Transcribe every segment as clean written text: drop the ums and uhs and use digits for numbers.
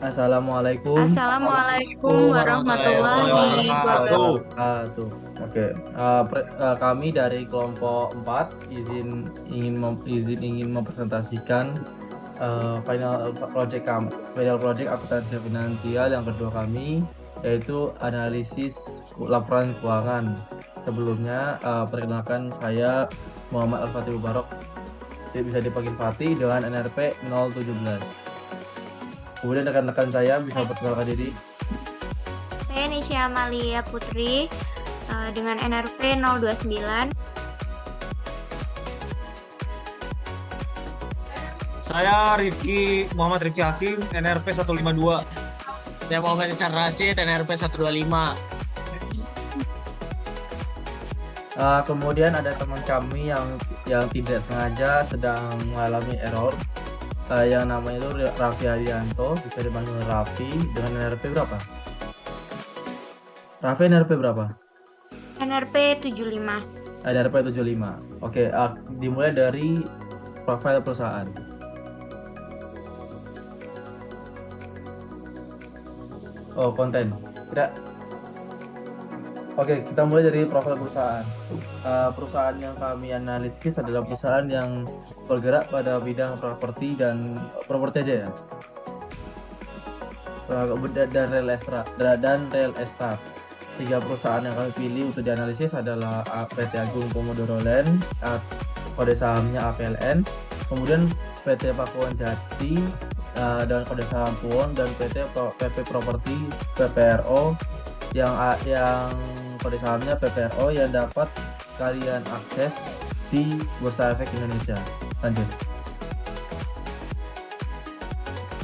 Assalamualaikum Assalamualaikum Assalamualaikum warahmatullahi warahmatullahi wabarakatuh. wabarakatuh. wabarakatuh. Oke, kami dari kelompok 4 izin ingin mempresentasikan final project akuntansi finansial yang kedua kami, yaitu analisis laporan keuangan. Sebelumnya, perkenalkan saya Muhammad Al-Fatih Mubarok, bisa dipanggil Fatih dengan NRP 017. Kemudian rekan-rekan saya bisa perkenalkan diri. Saya Nisha Amalia Putri dengan NRP 029. Saya Muhammad Rifki Hakim, NRP 152. Saya Muhammad Ihsan Rashid, NRP 125. Kemudian ada teman kami yang tidak sengaja sedang mengalami error, yang namanya itu Raffi Arianto, bisa dipanggil Raffi dengan NRP berapa? Raffi NRP berapa? NRP 75. NRP 75. Oke, dimulai dari profil perusahaan. Oh, konten. Tidak. Oke, kita mulai dari profil perusahaan. Perusahaan yang kami analisis adalah perusahaan yang bergerak pada bidang properti aja ya. Dan real estate. Tiga perusahaan yang kami pilih untuk dianalisis adalah PT Agung Pomodoro Land, kode sahamnya APLN, kemudian PT Pakuan Jati dan kode saham PUON, dan PP Properti PPRO yang kode sahamnya PPRO yang dapat kalian akses di Bursa Efek Indonesia. Lanjut.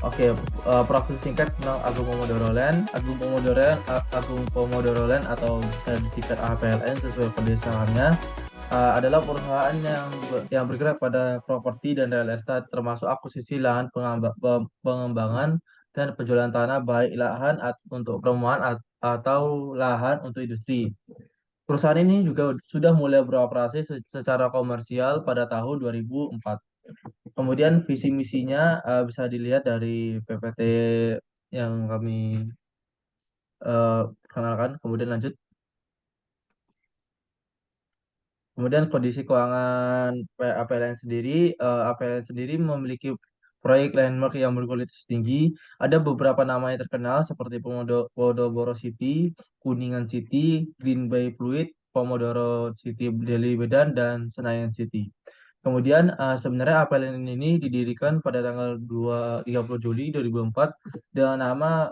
Oke, profil singkat tentang Agung Pomodoro Land. Agung Pomodoro Land atau bisa disingkat APLN sesuai kode sahamnya, adalah perusahaan yang bergerak pada properti dan real estate, termasuk akuisisi lahan, pengembangan dan penjualan tanah, baik lahan untuk perumahan atau lahan untuk industri. Perusahaan ini juga sudah mulai beroperasi secara komersial pada tahun 2004. Kemudian visi misinya bisa dilihat dari PPT yang kami perkenalkan. Kemudian lanjut. Kemudian kondisi keuangan APLN sendiri memiliki proyek landmark yang berkualitas tinggi. Ada beberapa nama yang terkenal seperti Pomodoro City, Kuningan City, Green Bay Fluid, Pomodoro City Delhi Medan, dan Senayan City. Kemudian sebenarnya APLN ini didirikan pada tanggal 30 Juli 2004 dengan nama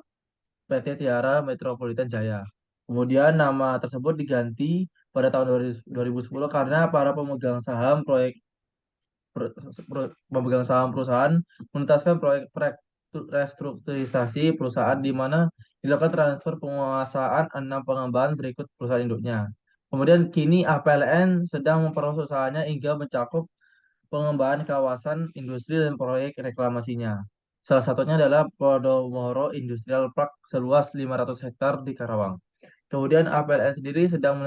PT Tiara Metropolitan Jaya. Kemudian nama tersebut diganti pada tahun 2010 karena para pemegang saham perusahaan menuntaskan proyek restrukturisasi perusahaan, di mana dilakukan transfer penguasaan 6 pengembangan berikut perusahaan induknya. Kemudian kini APLN sedang memproses usahanya hingga mencakup pengembangan kawasan industri dan proyek reklamasinya. Salah satunya adalah Podomoro Industrial Park seluas 500 hektar di Karawang. Kemudian APLN sendiri sudah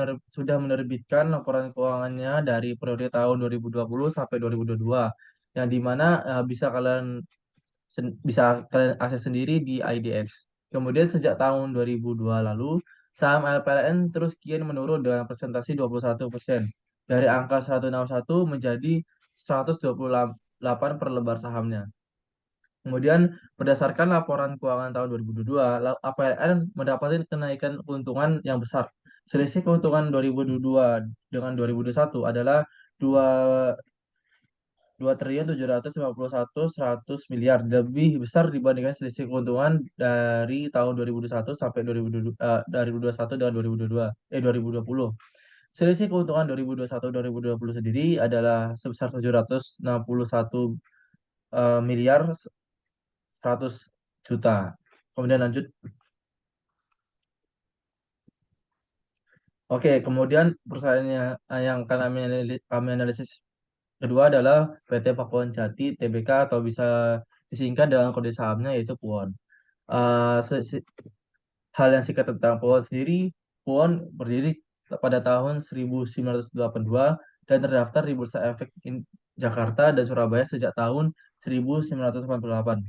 menerbitkan laporan keuangannya dari periode tahun 2020 sampai 2022, yang dimana bisa kalian akses sendiri di IDX. Kemudian sejak tahun 2002 lalu, saham APLN terus kian menurun dengan presentasi 21%, dari angka 161 menjadi 128 per lembar sahamnya. Kemudian berdasarkan laporan keuangan tahun 2022, APLN mendapatkan kenaikan keuntungan yang besar. Selisih keuntungan 2022 dengan 2021 adalah 2 2.751.100 miliar, lebih besar dibandingkan selisih keuntungan dari tahun 2021 sampai 2021 dan 2020. Selisih keuntungan 2021-2020 sendiri adalah sebesar 761 miliar 100 juta. Kemudian lanjut. Oke, kemudian perusahaannya yang kami analisis kedua adalah PT Pakuan Jati Tbk, atau bisa disingkat dengan kode sahamnya yaitu PUON. Eh, se- se- Hal yang singkat tentang PUON sendiri, PUON berdiri pada tahun 1982 dan terdaftar di Bursa Efek Jakarta dan Surabaya sejak tahun 1988.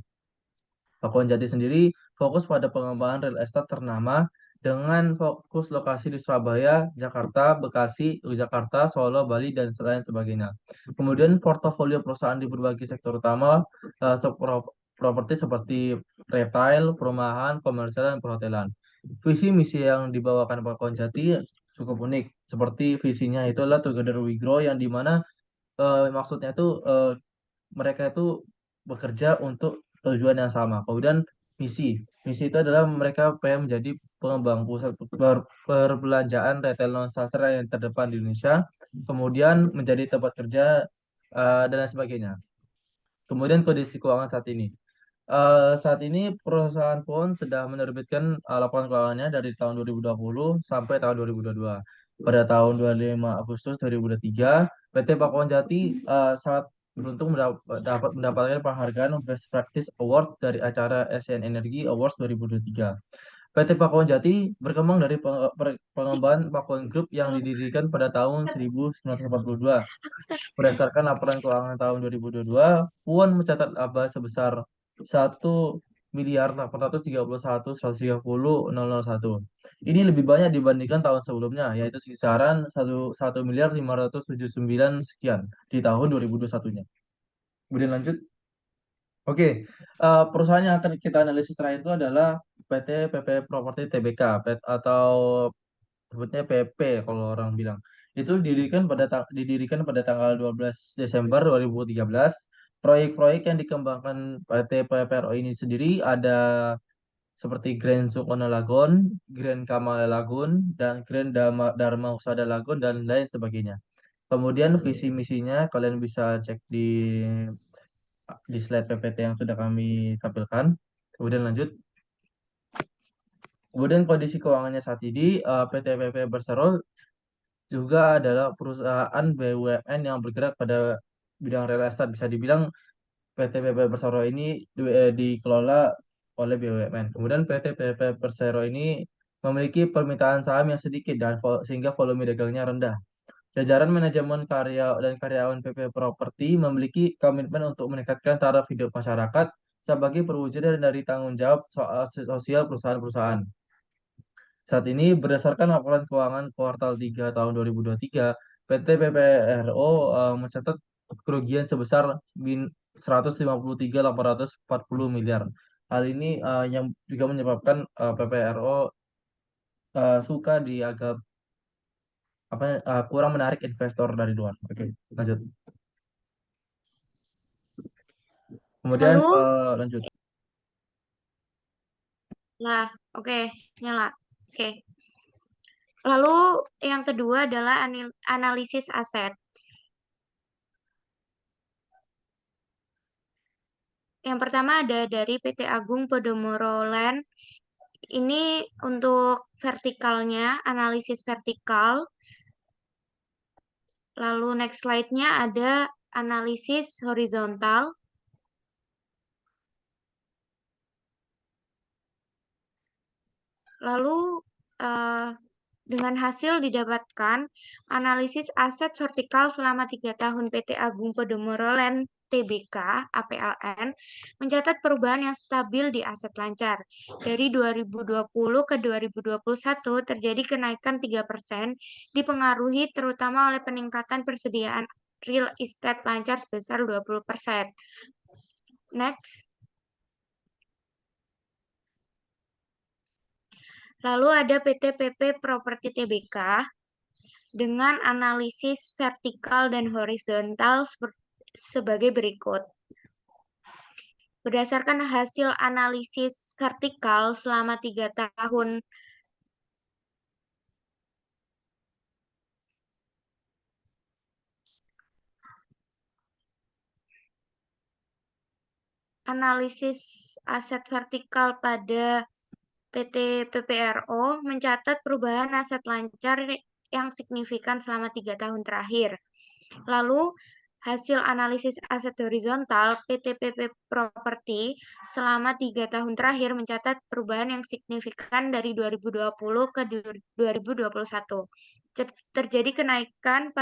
Pakuan Jati sendiri fokus pada pengembangan real estate ternama dengan fokus lokasi di Surabaya, Jakarta, Bekasi, Yogyakarta, Solo, Bali, dan lain sebagainya. Kemudian portofolio perusahaan di berbagai sektor utama, properti seperti retail, perumahan, komersial, dan perhotelan. Visi misi yang dibawakan Pakuan Jati cukup unik. Seperti visinya itu adalah Together We Grow, yang dimana maksudnya itu mereka itu bekerja untuk tujuan yang sama. Kemudian misi itu adalah mereka pengen menjadi pengembang pusat perbelanjaan retail non sastra yang terdepan di Indonesia. Kemudian menjadi tempat kerja dan lain sebagainya. Kemudian kondisi keuangan saat ini. Saat ini perusahaan pun sedang menerbitkan laporan keuangannya dari tahun 2020 sampai tahun 2022. Pada tahun 25 Agustus 2023, PT Pakuan Jati sangat beruntung dapat mendapatkan penghargaan Best Practice Award dari acara ASEAN Energy Awards 2023. PT Pakuan Jati berkembang dari pengembangan Pakuan Group yang didirikan pada tahun 1942. Berdasarkan laporan keuangan tahun 2022, Puan mencatat laba sebesar 1.831.130.001. Ini lebih banyak dibandingkan tahun sebelumnya, yaitu kisaran 1.579 sekian di tahun 2021-nya. Kemudian lanjut. Oke, perusahaan yang akan kita analisis terakhir itu adalah PT PP Property Tbk, atau sebutnya PP kalau orang bilang. Itu didirikan pada tanggal 12 Desember 2013. Proyek-proyek yang dikembangkan PT PPRO ini sendiri ada seperti Grand Sukona Lagoon, Grand Kamala Lagoon, dan Grand Dharma Husada Lagoon, dan lain sebagainya. Kemudian visi misinya kalian bisa cek di slide PPT yang sudah kami tampilkan. Kemudian lanjut. Kemudian kondisi keuangannya saat ini, PT PP Persero juga adalah perusahaan BUMN yang bergerak pada bidang real estate. Bisa dibilang PT PP Persero ini dikelola oleh BUMN. Kemudian PT PP Persero ini memiliki permintaan saham yang sedikit dan sehingga volume dagangnya rendah. Jajaran manajemen karya dan karyawan PP Property memiliki komitmen untuk meningkatkan taraf hidup masyarakat sebagai perwujudan dari tanggung jawab soal sosial perusahaan-perusahaan. Saat ini berdasarkan laporan keuangan kuartal 3 tahun 2023, PT PPRO mencatat kerugian sebesar 153.840 miliar. Hal ini yang juga menyebabkan PPRO suka agak kurang menarik investor dari luar. Oke, lanjut. Kemudian Lalu, lanjut. oke, nyala. Oke. Lalu yang kedua adalah analisis aset. Yang pertama ada dari PT Agung Podomoro Land. Ini untuk vertikalnya, analisis vertikal. Lalu next slide-nya ada analisis horizontal. Lalu dengan hasil didapatkan analisis aset vertikal selama 3 tahun PT Agung Podomoro Land Tbk APLN mencatat perubahan yang stabil di aset lancar. Dari 2020 ke 2021 terjadi kenaikan 3%, dipengaruhi terutama oleh peningkatan persediaan real estate lancar sebesar 20%. Next. Lalu ada PT PP Property Tbk dengan analisis vertikal dan horizontal sebagai berikut. Berdasarkan hasil analisis vertikal selama 3 tahun analisis aset vertikal pada PT PPRO mencatat perubahan aset lancar yang signifikan selama 3 tahun terakhir. Lalu, hasil analisis aset horizontal PT PP Property selama 3 tahun terakhir mencatat perubahan yang signifikan dari 2020 ke 2021. Terjadi kenaikan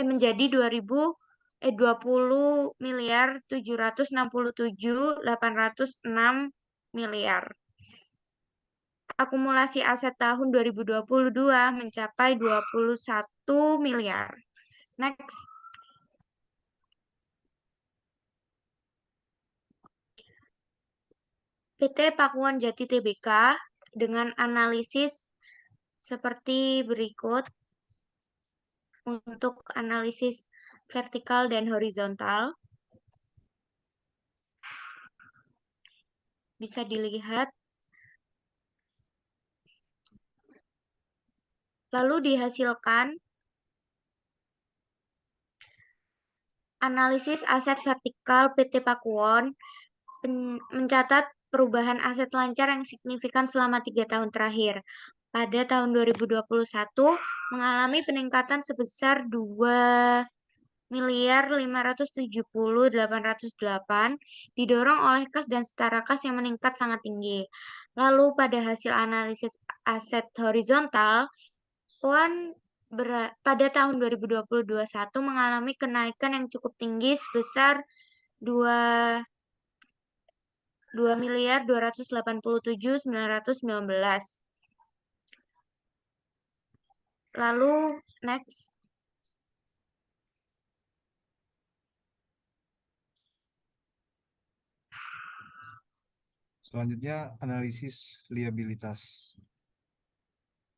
menjadi 2.000 20 miliar 767.806 miliar. Akumulasi aset tahun 2022 mencapai 21 miliar. Next. PT Pakuan Jati Tbk dengan analisis seperti berikut. Untuk analisis vertikal dan horizontal, bisa dilihat. Lalu dihasilkan analisis aset vertikal PT Pakuwon mencatat perubahan aset lancar yang signifikan selama 3 tahun terakhir. Pada tahun 2021 mengalami peningkatan sebesar 2.570.808 didorong oleh kas dan setara kas yang meningkat sangat tinggi. Lalu pada hasil analisis aset horizontal, pada tahun 2021 mengalami kenaikan yang cukup tinggi sebesar 2.287.919. Lalu next. Selanjutnya analisis liabilitas.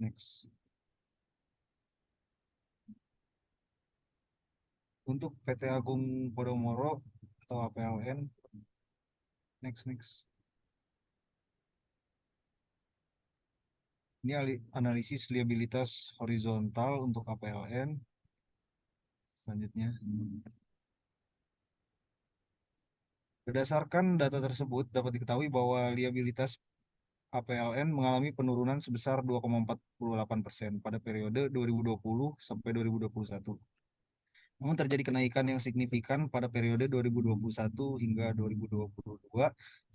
Next. Untuk PT Agung Podomoro atau APLN. Next. Ini analisis liabilitas horizontal untuk APLN. Selanjutnya. Berdasarkan data tersebut, dapat diketahui bahwa liabilitas APLN mengalami penurunan sebesar 2,48% pada periode 2020 sampai 2021. Namun terjadi kenaikan yang signifikan pada periode 2021 hingga 2022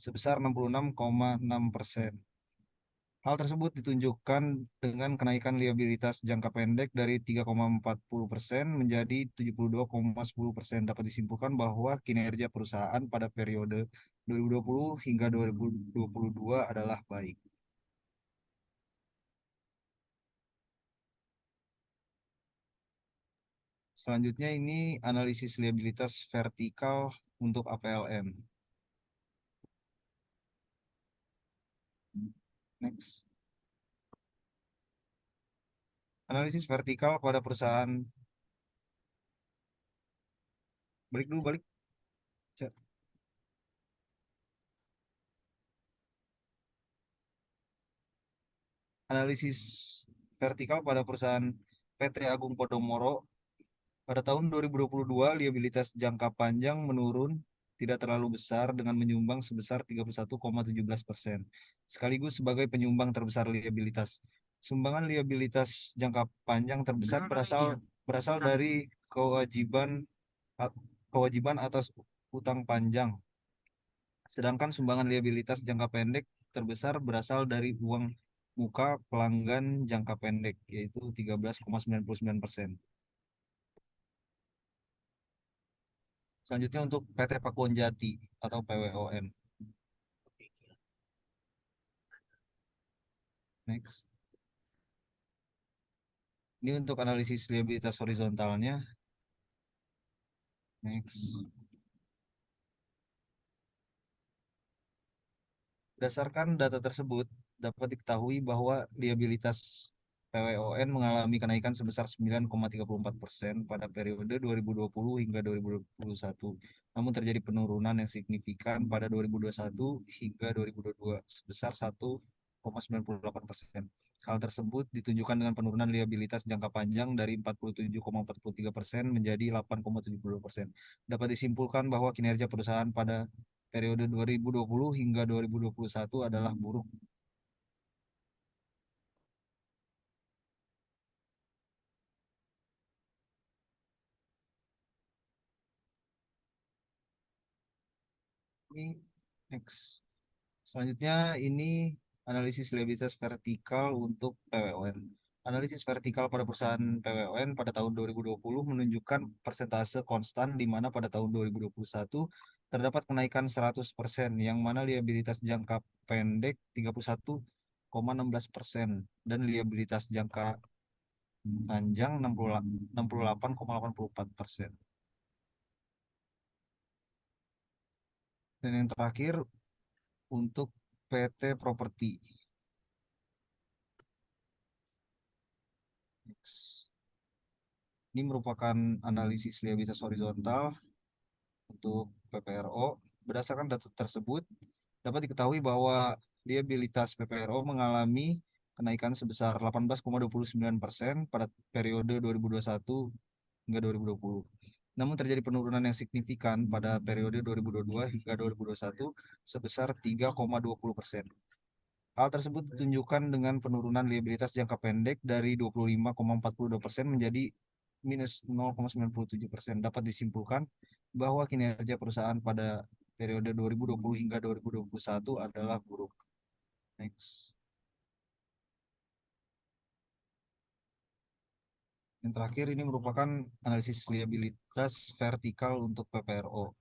sebesar 66,6%. Hal tersebut ditunjukkan dengan kenaikan liabilitas jangka pendek dari 3,40% menjadi 72,10%. Dapat disimpulkan bahwa kinerja perusahaan pada periode 2020 hingga 2022 adalah baik. Selanjutnya ini analisis liabilitas vertikal untuk APLN. Next. Analisis vertikal pada perusahaan. Balik. Analisis vertikal pada perusahaan PT Agung Podomoro. Pada tahun 2022, liabilitas jangka panjang menurun tidak terlalu besar dengan menyumbang sebesar 31,17%. Sekaligus sebagai penyumbang terbesar liabilitas. Sumbangan liabilitas jangka panjang terbesar berasal dari kewajiban atas utang panjang. Sedangkan sumbangan liabilitas jangka pendek terbesar berasal dari uang muka pelanggan jangka pendek, yaitu 13,99%. Selanjutnya untuk PT Pakuwon Jati atau PWON. Next. Ini untuk analisis liabilitas horizontalnya. Next. Berdasarkan data tersebut, dapat diketahui bahwa liabilitas PWON mengalami kenaikan sebesar 9,34% pada periode 2020 hingga 2021. Namun terjadi penurunan yang signifikan pada 2021 hingga 2022 sebesar 1,98%. Hal tersebut ditunjukkan dengan penurunan liabilitas jangka panjang dari 47,43% menjadi 8,70%. Dapat disimpulkan bahwa kinerja perusahaan pada periode 2020 hingga 2021 adalah buruk. Ini next. Selanjutnya ini analisis liabilitas vertikal untuk PWON. Analisis vertikal pada perusahaan PWN pada tahun 2020 menunjukkan persentase konstan di mana pada tahun 2021 terdapat kenaikan 100%, yang mana liabilitas jangka pendek 31,16% dan liabilitas jangka panjang 68,84%. Dan yang terakhir untuk PT Properti. Ini merupakan analisis liabilitas horizontal untuk PPRO. Berdasarkan data tersebut, dapat diketahui bahwa liabilitas PPRO mengalami kenaikan sebesar 18,29% pada periode 2021 hingga 2020. Namun terjadi penurunan yang signifikan pada periode 2022 hingga 2021 sebesar 3,20%. Hal tersebut ditunjukkan dengan penurunan liabilitas jangka pendek dari 25,42% menjadi minus 0,97%. Dapat disimpulkan bahwa kinerja perusahaan pada periode 2020 hingga 2021 adalah buruk. Next. Yang terakhir ini merupakan analisis liabilitas vertikal untuk PPRO.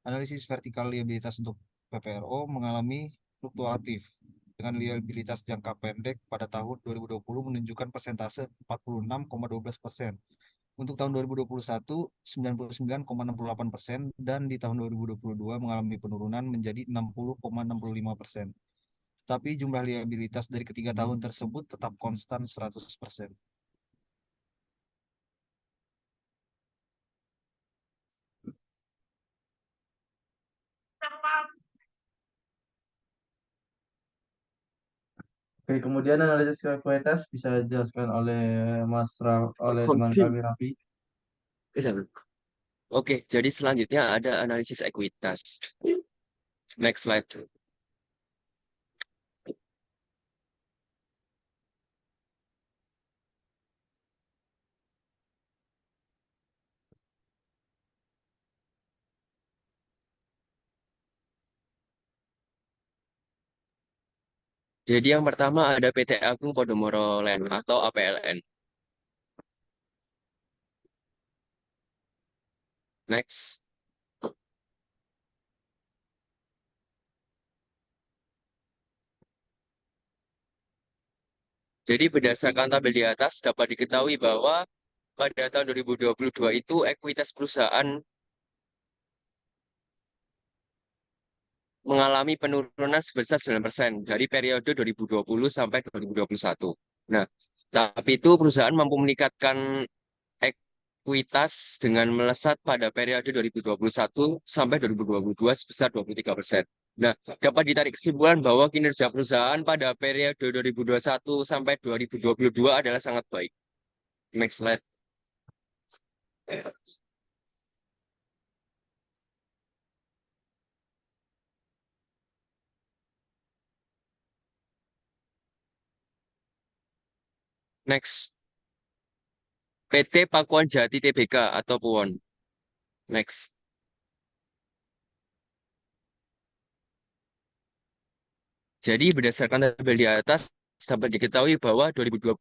Analisis vertikal liabilitas untuk PPRO mengalami fluktuatif dengan liabilitas jangka pendek pada tahun 2020 menunjukkan persentase 46,12%. Untuk tahun 2021, 99,68% dan di tahun 2022 mengalami penurunan menjadi 60,65%. Tetapi jumlah liabilitas dari ketiga tahun tersebut tetap konstan 100%. Oke, kemudian analisis ekuitas bisa dijelaskan oleh oleh teman Konfirm. kami Raffi. Oke, jadi selanjutnya ada analisis ekuitas. Next slide. Jadi yang pertama ada PT Agung Podomoro Land atau APLN. Next. Jadi berdasarkan tabel di atas dapat diketahui bahwa pada tahun 2022 itu ekuitas perusahaan mengalami penurunan sebesar 9% dari periode 2020 sampai 2021. Nah, tapi itu perusahaan mampu meningkatkan ekuitas dengan melesat pada periode 2021 sampai 2022 sebesar 23%. Nah, dapat ditarik kesimpulan bahwa kinerja perusahaan pada periode 2021 sampai 2022 adalah sangat baik. Next slide. Next. PT Pakuan Jati Tbk atau PUON. Next. Jadi berdasarkan tabel di atas dapat diketahui bahwa 2020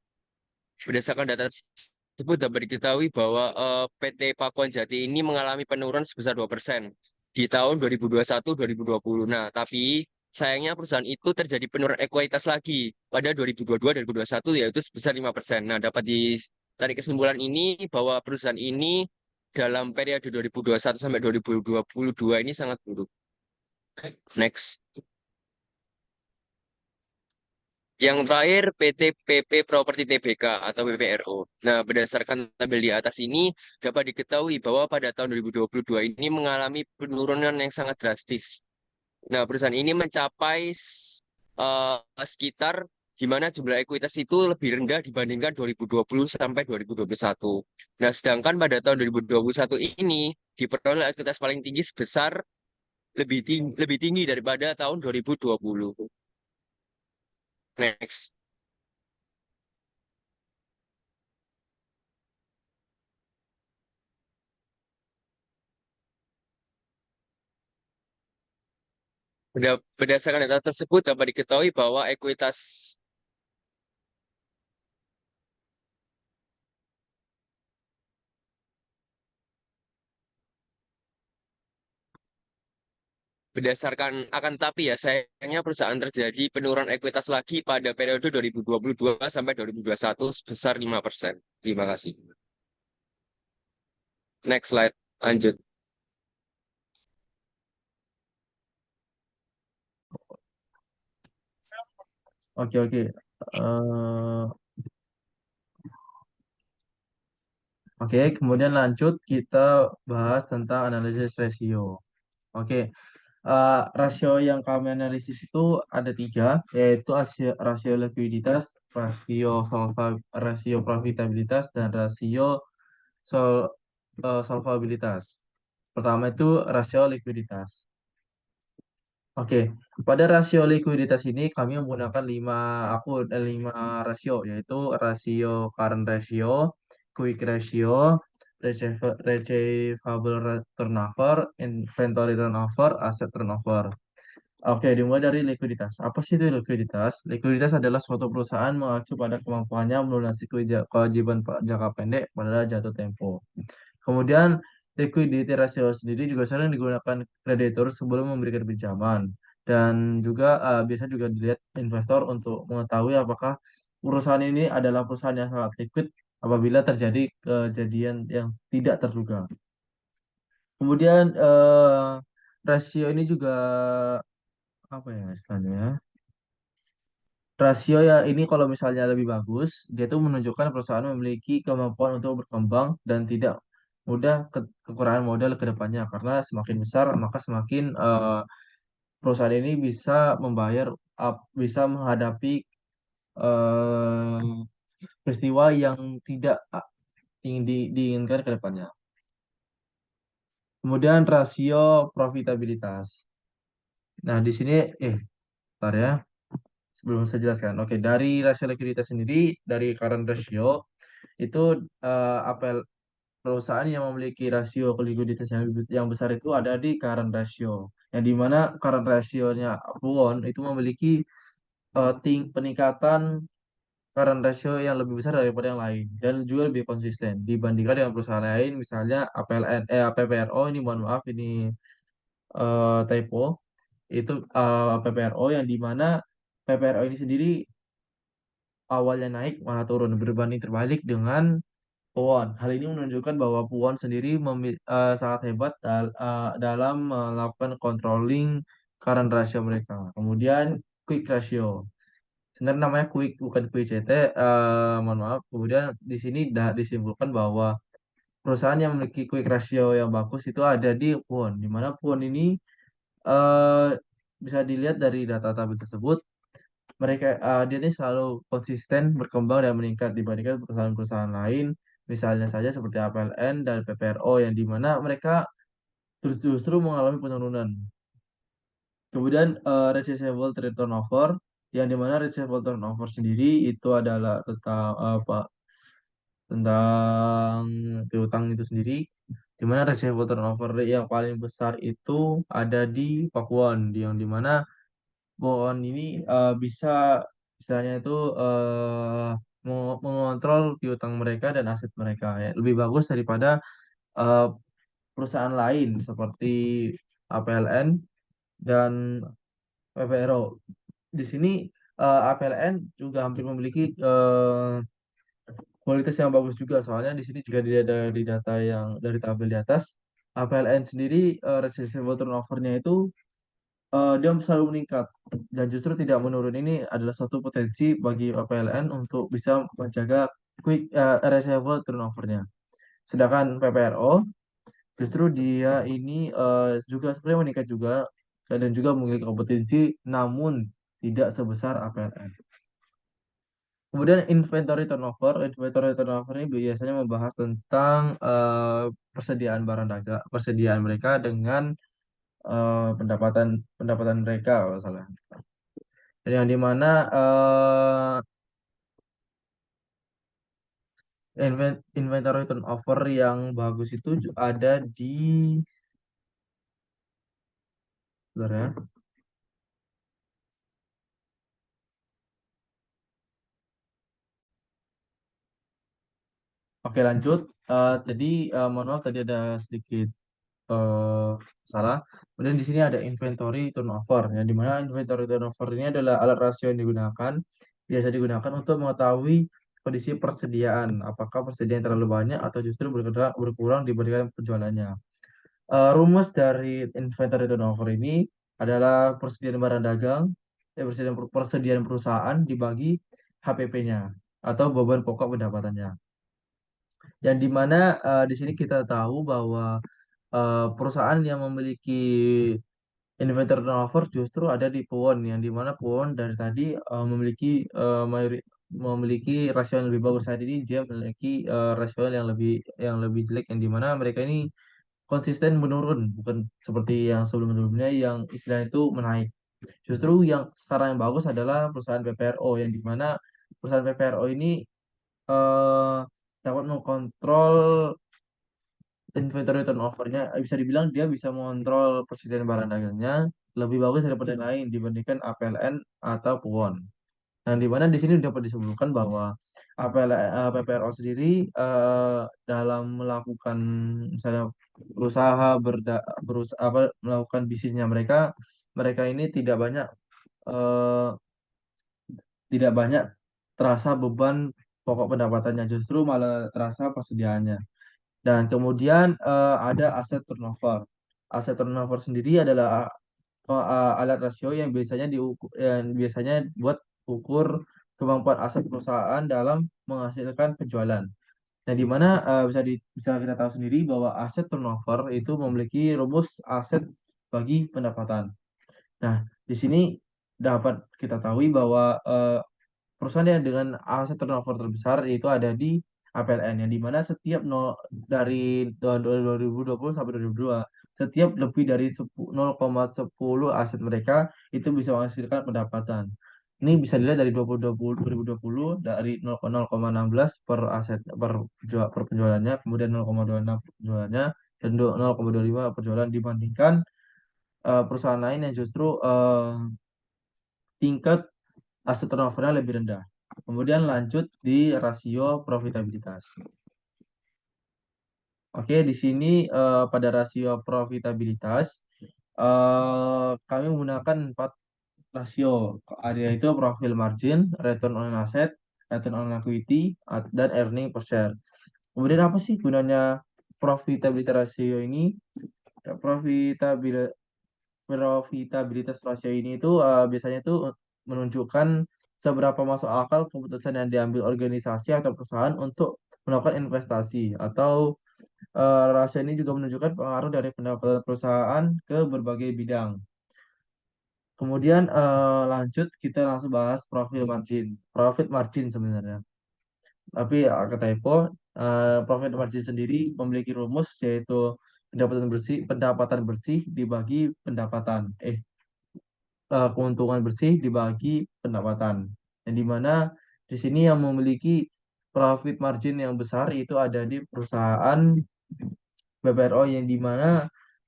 berdasarkan data tersebut dapat diketahui bahwa PT Pakuan Jati ini mengalami penurunan sebesar 2% di tahun 2021-2020. Nah, tapi sayangnya perusahaan itu terjadi penurunan ekuitas lagi pada 2022-2021 yaitu sebesar 5%. Nah, dapat ditarik kesimpulan ini bahwa perusahaan ini dalam periode 2021 sampai 2022 ini sangat buruk. Next. Yang terakhir PT PP Properti Tbk atau PPRO. Nah, berdasarkan tabel di atas ini dapat diketahui bahwa pada tahun 2022 ini mengalami penurunan yang sangat drastis. Nah, perusahaan ini mencapai sekitar di mana jumlah ekuitas itu lebih rendah dibandingkan 2020 sampai 2021. Nah, sedangkan pada tahun 2021 ini diperoleh ekuitas paling tinggi sebesar lebih tinggi daripada tahun 2020. Next. Berdasarkan data tersebut dapat diketahui bahwa ekuitas akan tetapi ya sayangnya perusahaan terjadi penurunan ekuitas lagi pada periode 2022 sampai 2021 sebesar 5%. Terima kasih. Next slide, lanjut. Oke, oke. Eh, oke, kemudian lanjut kita bahas tentang analisis rasio. Oke, rasio yang kami analisis itu ada tiga, yaitu rasio likuiditas, rasio profitabilitas, dan rasio solvabilitas. Pertama itu rasio likuiditas. Oke, pada rasio likuiditas ini kami menggunakan lima rasio, yaitu rasio current ratio, quick ratio, receivable turnover, inventory turnover, asset turnover. Oke, dimulai dari likuiditas. Apa sih itu likuiditas? Likuiditas adalah suatu perusahaan mengacu pada kemampuannya melunasi kewajiban jangka pendek pada jatuh tempo. Kemudian liquidity ratio sendiri juga sering digunakan kreditur sebelum memberikan pinjaman dan juga biasa juga dilihat investor untuk mengetahui apakah perusahaan ini adalah perusahaan yang sangat liquid apabila terjadi kejadian yang tidak terduga. Kemudian rasio ini juga apa ya istilahnya? Rasio ya ini kalau misalnya lebih bagus, dia itu menunjukkan perusahaan memiliki kemampuan untuk berkembang dan tidak mudah kekurangan modal ke depannya karena semakin besar maka semakin perusahaan ini bisa membayar bisa menghadapi eh, peristiwa yang tidak diinginkan ke depannya. Kemudian rasio profitabilitas. Nah, di sini bentar ya, sebelum saya jelaskan. Oke, dari rasio likuiditas sendiri dari current ratio itu apa perusahaan yang memiliki rasio likuiditas yang besar itu ada di current ratio. Yang dimana current ratio-nya Upwon itu memiliki peningkatan current ratio yang lebih besar daripada yang lain dan juga lebih konsisten dibandingkan dengan perusahaan lain misalnya PPRO ini mohon maaf ini typo itu PPRO yang dimana PPRO ini sendiri awalnya naik malah turun berbanding terbalik dengan Puwon. Hal ini menunjukkan bahwa Puwon sendiri sangat hebat dalam melakukan controlling current ratio mereka. Kemudian quick ratio. Sebenarnya namanya quick bukan QCT. Mohon maaf. Kemudian di sini disimpulkan bahwa perusahaan yang memiliki quick ratio yang bagus itu ada di Puwon. Di mana Puwon ini eh, bisa dilihat dari data tabel tersebut dia ini selalu konsisten berkembang dan meningkat dibandingkan perusahaan-perusahaan lain misalnya saja seperti APLN dan PPRO yang dimana mereka justru mengalami penurunan. Kemudian receivable trade turnover yang dimana receivable turnover sendiri itu adalah tentang apa tentang piutang itu sendiri dimana receivable turnover yang paling besar itu ada di Pakuan yang dimana Boon ini bisa istilahnya itu mengontrol piutang mereka dan aset mereka ya. Lebih bagus daripada eh, perusahaan lain seperti APLN dan PPRO. Di sini APLN juga hampir memiliki kualitas yang bagus juga soalnya di sini jika dilihat dari data yang dari tabel di atas APLN sendiri receivable turnover-nya itu dia selalu meningkat dan justru tidak menurun ini adalah suatu potensi bagi PLN untuk bisa menjaga quick receivable turnover-nya. Sedangkan PPRO justru dia ini juga sebenarnya meningkat juga dan juga memiliki kompetensi namun tidak sebesar APLN. Kemudian inventory turnover ini biasanya membahas tentang persediaan barang dagang, persediaan mereka dengan pendapatan pendapatan mereka kalau nggak salah. Dan yang dimana inventory turnover yang bagus itu ada di sebentar ya. Oke lanjut. Jadi mohon maaf tadi ada sedikit eh, salah. Kemudian di sini ada inventory turnover, yang dimana inventory turnover ini adalah alat rasio yang biasa digunakan untuk mengetahui kondisi persediaan, apakah persediaan terlalu banyak atau justru berkurang dibandingkan penjualannya. Rumus dari inventory turnover ini adalah persediaan barang dagang, persediaan perusahaan dibagi HPP-nya atau beban pokok pendapatannya. Yang dimana di sini kita tahu bahwa perusahaan yang memiliki inventory turnover justru ada di Powon, yang dimana Powon dari tadi memiliki rasio yang lebih bagus. Saat ini dia memiliki rasio yang lebih jelek, yang dimana mereka ini konsisten menurun, bukan seperti yang sebelum-sebelumnya yang istilahnya itu menaik. Justru yang sekarang yang bagus adalah perusahaan PPRO, yang dimana perusahaan PPRO ini eh, dapat mengkontrol inventory turnover-nya. Bisa dibilang dia bisa mengontrol persediaan barang dagangnya lebih bagus daripada yang lain dibandingkan APLN atau PON. Nah, di mana di sini dapat disebutkan bahwa PPRO sendiri dalam melakukan misalnya melakukan bisnisnya mereka, mereka ini eh, tidak banyak terasa beban pokok pendapatannya, justru malah terasa persediaannya. Dan kemudian ada aset turnover. Aset turnover sendiri adalah alat rasio yang biasanya buat ukur kemampuan aset perusahaan dalam menghasilkan penjualan. Nah, di mana bisa kita tahu sendiri bahwa aset turnover itu memiliki rumus aset bagi pendapatan. Nah, di sini dapat kita tahu bahwa perusahaan yang dengan aset turnover terbesar itu ada di APLN, yang dimana setiap dari tahun 2020 sampai 2002, setiap lebih dari 0,10 aset mereka itu bisa menghasilkan pendapatan. Ini bisa dilihat dari 2020 dari 0,16 per aset per penjualannya, kemudian 0,26 per penjualannya, dan 0,25 penjualan dibandingkan perusahaan lain yang justru tingkat aset turnovernya lebih rendah. Kemudian lanjut di rasio profitabilitas. Oke, di sini pada rasio profitabilitas kami menggunakan 4 rasio. Ada itu profit margin, return on asset, return on equity, dan earning per share. Kemudian apa sih gunanya profitability ratio ini? Profitability Profitabilitas rasio ini itu biasanya itu menunjukkan seberapa masuk akal keputusan yang diambil organisasi atau perusahaan untuk melakukan investasi, atau rasio ini juga menunjukkan pengaruh dari pendapatan perusahaan ke berbagai bidang. Kemudian lanjut kita langsung bahas profit margin sebenarnya. Tapi agak typo, profit margin sendiri memiliki rumus, yaitu pendapatan bersih dibagi keuntungan bersih dibagi pendapatan. Yang dimana di sini yang memiliki profit margin yang besar itu ada di perusahaan BPRO, yang dimana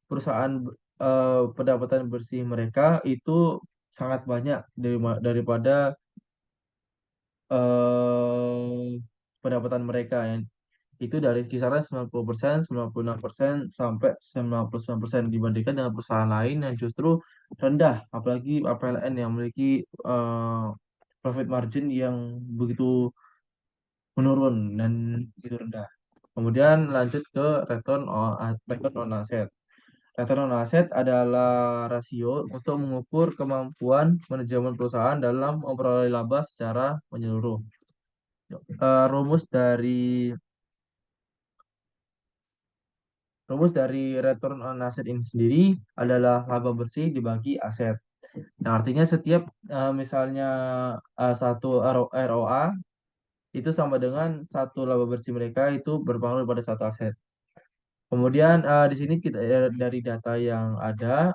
perusahaan pendapatan bersih mereka itu sangat banyak daripada pendapatan mereka, yang itu dari kisaran 90%, 96% sampai 99% dibandingkan dengan perusahaan lain yang justru rendah, apalagi APLN yang memiliki eh, profit margin yang begitu menurun dan begitu rendah. Kemudian lanjut ke return on asset. Return on asset adalah rasio untuk mengukur kemampuan manajemen perusahaan dalam memperoleh laba secara menyeluruh. Eh, rumus dari Rumus dari return on asset ini sendiri adalah laba bersih dibagi aset. Nah, artinya setiap misalnya satu ROA itu sama dengan satu laba bersih mereka itu berpengaruh pada satu aset. Kemudian di sini dari data yang ada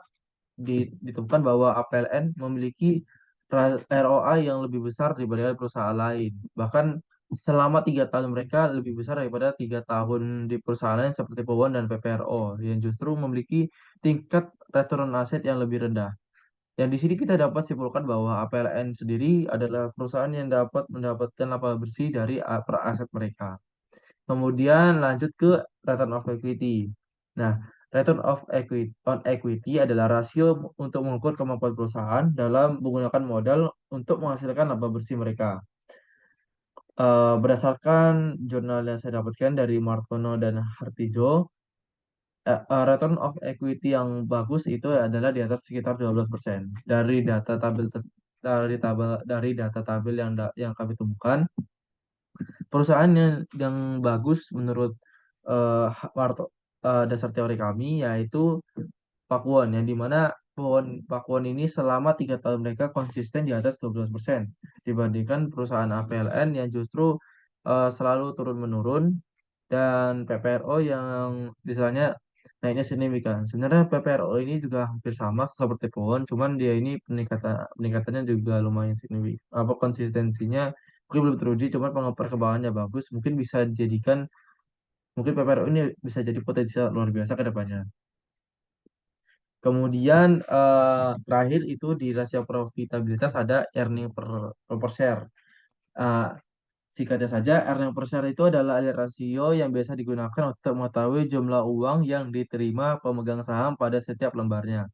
ditemukan bahwa APLN memiliki ROA yang lebih besar daripada perusahaan lain. Bahkan selama 3 tahun mereka lebih besar daripada 3 tahun di perusahaan lain seperti Powon dan PPRO, yang justru memiliki tingkat return on asset yang lebih rendah. Dan di sini kita dapat simpulkan bahwa APLN sendiri adalah perusahaan yang dapat mendapatkan laba bersih dari per aset mereka. Kemudian lanjut ke return of equity. Nah, Return on equity adalah rasio untuk mengukur kemampuan perusahaan dalam menggunakan modal untuk menghasilkan laba bersih mereka. Berdasarkan jurnal yang saya dapatkan dari Martono dan Hartijo, return of equity yang bagus itu adalah di atas sekitar 12%. Dari data tabel yang kami temukan, perusahaan yang bagus menurut eh, dasar teori kami yaitu Pakuan, yang dimana Pakuan ini selama 3 tahun mereka konsisten di atas 12% dibandingkan perusahaan APLN yang justru selalu turun-menurun, dan PPRO yang misalnya naiknya signifikan. Sebenarnya PPRO ini juga hampir sama seperti Pakuan, cuman dia ini peningkatannya juga lumayan signifikan. Apa konsistensinya mungkin belum teruji, cuman perkembangannya bagus. Mungkin PPRO ini bisa jadi potensial luar biasa ke depannya. Kemudian terakhir itu di rasio profitabilitas ada earning per share. Eh, Singkatnya saja, earning per share itu adalah rasio yang biasa digunakan untuk mengetahui jumlah uang yang diterima pemegang saham pada setiap lembarnya.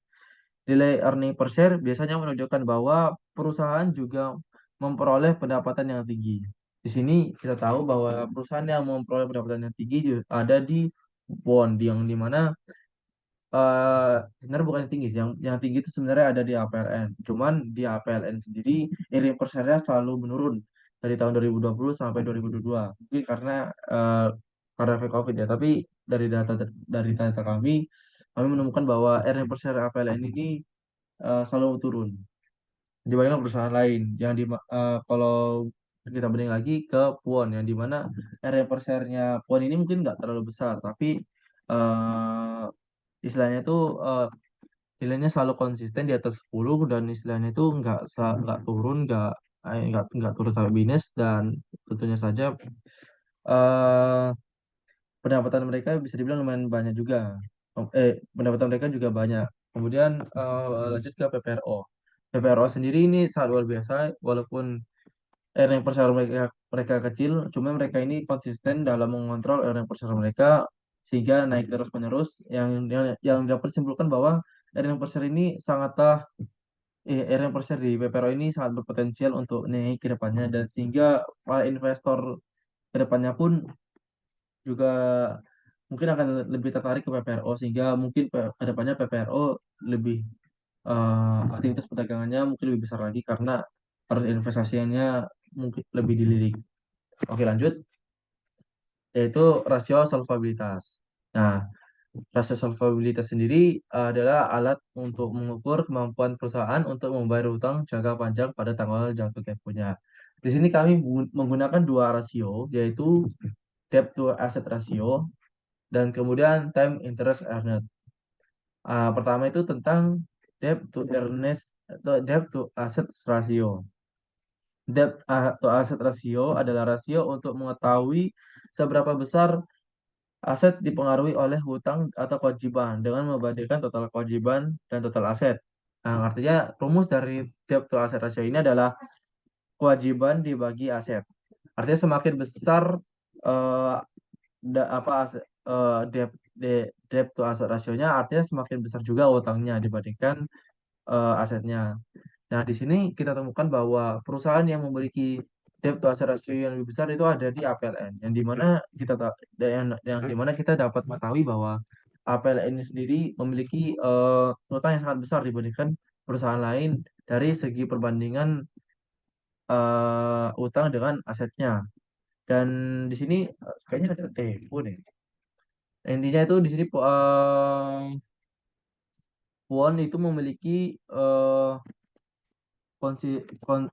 Nilai earning per share biasanya menunjukkan bahwa perusahaan juga memperoleh pendapatan yang tinggi. Di sini kita tahu bahwa perusahaan yang memperoleh pendapatan yang tinggi ada di bond, yang dimana sebenarnya bukan yang tinggi sih. Yang tinggi itu sebenarnya ada di APLN. Cuman di APLN sendiri earning per share-nya selalu menurun dari tahun 2020 sampai 2022. Mungkin karena efek COVID ya. Tapi dari data kami menemukan bahwa earning per share APLN ini selalu turun dibandingkan perusahaan lain. Kalau kita banding lagi ke Puon, yang dimana area per share-nya Puon ini mungkin nggak terlalu besar, tapi eh, istilahnya itu nilainya selalu konsisten di atas 10, dan istilahnya itu nggak turun, nggak turun sampai minus, dan tentunya saja eh, pendapatan mereka bisa dibilang lumayan banyak juga. Pendapatan mereka juga banyak. Kemudian lanjut ke PPRO. PPRO sendiri ini sangat luar biasa, walaupun earning per share mereka kecil, cuma mereka ini konsisten dalam mengontrol earning per share mereka sehingga naik terus menerus, yang dapat simpulkan bahwa earning per share ini earning per share di PPRO ini sangat berpotensial untuk naik ke depannya, dan sehingga para investor ke depannya pun juga mungkin akan lebih tertarik ke PPRO, sehingga mungkin ke depannya PPRO lebih aktivitas perdagangannya mungkin lebih besar lagi karena harus investasinya mungkin lebih dilirik. Oke, lanjut, yaitu rasio solvabilitas. Nah, rasio solvabilitas sendiri adalah alat untuk mengukur kemampuan perusahaan untuk membayar hutang jangka panjang pada tanggal jatuh temponya. Di sini kami menggunakan dua rasio, yaitu debt to asset ratio dan kemudian time interest earned. Pertama itu tentang debt to earnest atau debt to asset ratio. Debt to asset ratio adalah rasio untuk mengetahui seberapa besar aset dipengaruhi oleh hutang atau kewajiban dengan membandingkan total kewajiban dan total aset. Nah, artinya rumus dari debt to asset ratio ini adalah kewajiban dibagi aset. Artinya semakin besar eh, debt, debt to asset rasionya, artinya semakin besar juga utangnya dibandingkan asetnya. Nah, di sini kita temukan bahwa perusahaan yang memiliki debt to asset ratio yang lebih besar itu ada di APLN, yang dimana kita dapat mengetahui bahwa APLN ini sendiri memiliki utang yang sangat besar dibandingkan perusahaan lain dari segi perbandingan utang dengan asetnya. Dan di sini kayaknya ada telepon ya. Intinya itu di sini Puan itu memiliki konsi, kon,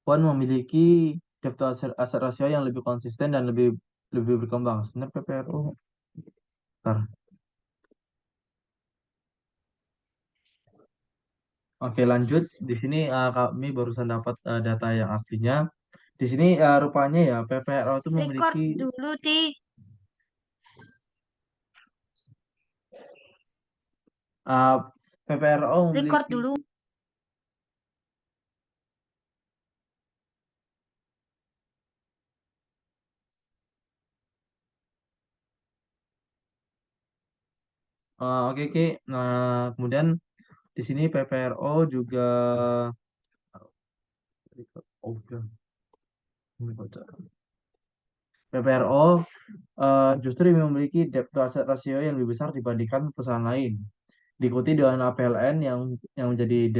Puan memiliki debt to asset ratio yang lebih konsisten dan lebih lebih berkembang. Sebenarnya PPRO. Bentar. Oke, lanjut. Di sini kami barusan dapat data yang aslinya. Di sini rupanya ya PPRO itu Record memiliki dulu, Ti. uh, PPRO Record memiliki dulu. Oke, oke. Nah, kemudian di sini PPRO juga oh, udah. PPRO justru memiliki debt to asset ratio yang lebih besar dibandingkan perusahaan lain. Diikuti dengan APLN yang menjadi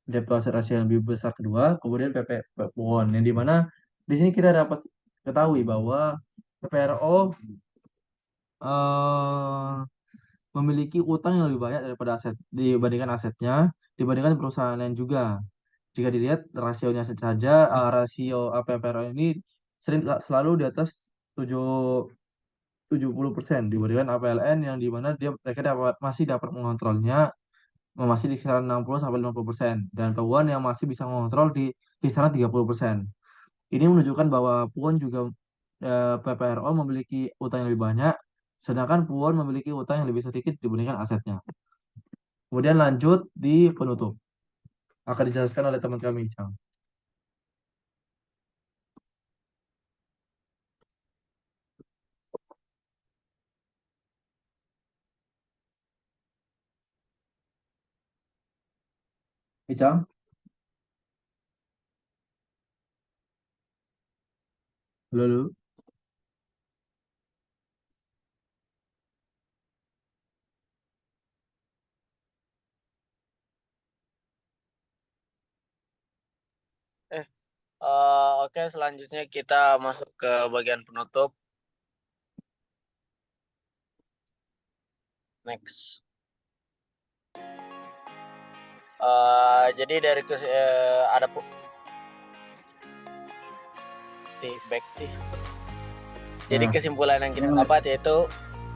debt to asset ratio yang lebih besar kedua, kemudian PPWON yang dimana di sini kita dapat ketahui bahwa PPRO eh, memiliki utang yang lebih banyak daripada aset dibandingkan asetnya dibandingkan perusahaan lain juga. Jika dilihat rasionya saja, rasio APPR ini selalu di atas 70% dibandingkan APLN yang di mana mereka masih dapat mengontrolnya masih di kisaran 60-50% dan Puan yang masih bisa mengontrol di kisaran 30%. Ini menunjukkan bahwa Puan juga PPRO memiliki utang yang lebih banyak, sedangkan Puan memiliki utang yang lebih sedikit dibandingkan asetnya. Kemudian lanjut di penutup. Akan dijelaskan oleh teman kami, Chang. Icang? Halo, halo. Oke, selanjutnya kita masuk ke bagian penutup. Next. Jadi dari ada back. Jadi kesimpulan yang kita dapat yaitu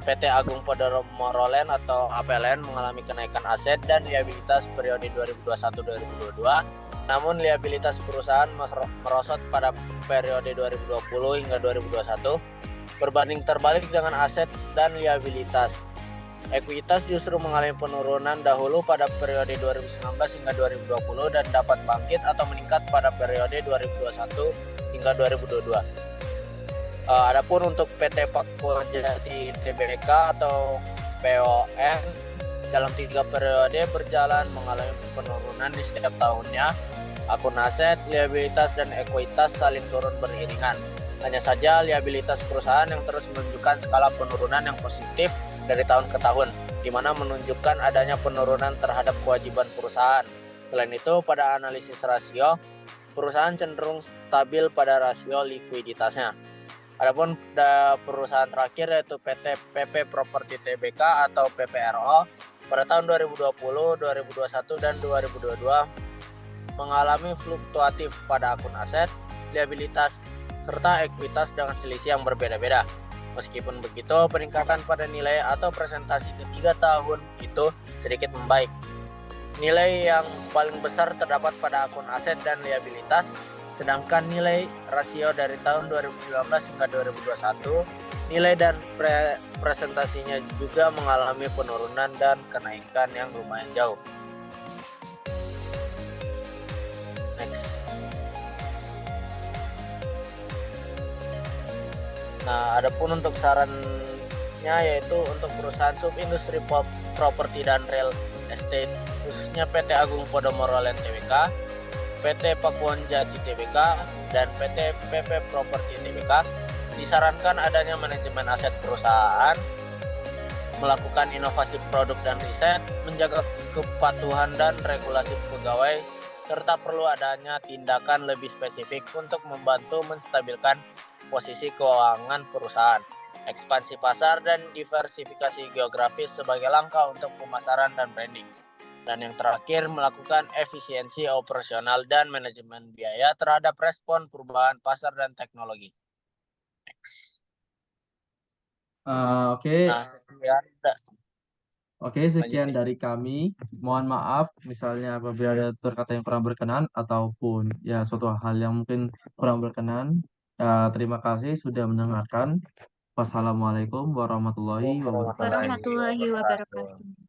PT Agung Podomoro Land atau APLN mengalami kenaikan aset dan liabilitas periode 2021-2022. Namun liabilitas perusahaan merosot pada periode 2020 hingga 2021 berbanding terbalik dengan aset dan liabilitas. Ekuitas justru mengalami penurunan dahulu pada periode 2019 hingga 2020 dan dapat bangkit atau meningkat pada periode 2021 hingga 2022. Adapun untuk PT Pakuan Jati Tbk atau PON dalam 3 periode berjalan mengalami penurunan di setiap tahunnya. Akun aset, liabilitas, dan ekuitas saling turun beriringan. Hanya saja liabilitas perusahaan yang terus menunjukkan skala penurunan yang positif dari tahun ke tahun, di mana menunjukkan adanya penurunan terhadap kewajiban perusahaan. Selain itu, pada analisis rasio, perusahaan cenderung stabil pada rasio likuiditasnya. Adapun perusahaan terakhir yaitu PT PP Properti Tbk atau PPRO pada tahun 2020, 2021, dan 2022 mengalami fluktuatif pada akun aset, liabilitas, serta ekuitas dengan selisih yang berbeda-beda. Meskipun begitu, peningkatan pada nilai atau presentasi ketiga tahun itu sedikit membaik. Nilai yang paling besar terdapat pada akun aset dan liabilitas, sedangkan nilai rasio dari tahun 2019 hingga 2021, nilai dan presentasinya juga mengalami penurunan dan kenaikan yang lumayan jauh. Next. Nah, adapun untuk sarannya yaitu untuk perusahaan subindustri properti dan real estate, khususnya PT Agung Podomoro Land Tbk, PT Pakuan Jati Tbk, dan PT PP Properti Tbk, disarankan adanya manajemen aset perusahaan, melakukan inovasi produk dan riset, menjaga kepatuhan dan regulasi pegawai, serta perlu adanya tindakan lebih spesifik untuk membantu menstabilkan posisi keuangan perusahaan, ekspansi pasar, dan diversifikasi geografis sebagai langkah untuk pemasaran dan branding. Dan yang terakhir, melakukan efisiensi operasional dan manajemen biaya terhadap respon perubahan pasar dan teknologi. Oke. Nah, sekian. Oke, sekian dari kami. Mohon maaf misalnya apabila ada tutur kata yang kurang berkenan ataupun ya suatu hal yang mungkin kurang berkenan. Terima kasih sudah mendengarkan. Wassalamualaikum warahmatullahi wabarakatuh. Warahmatullahi wabarakatuh.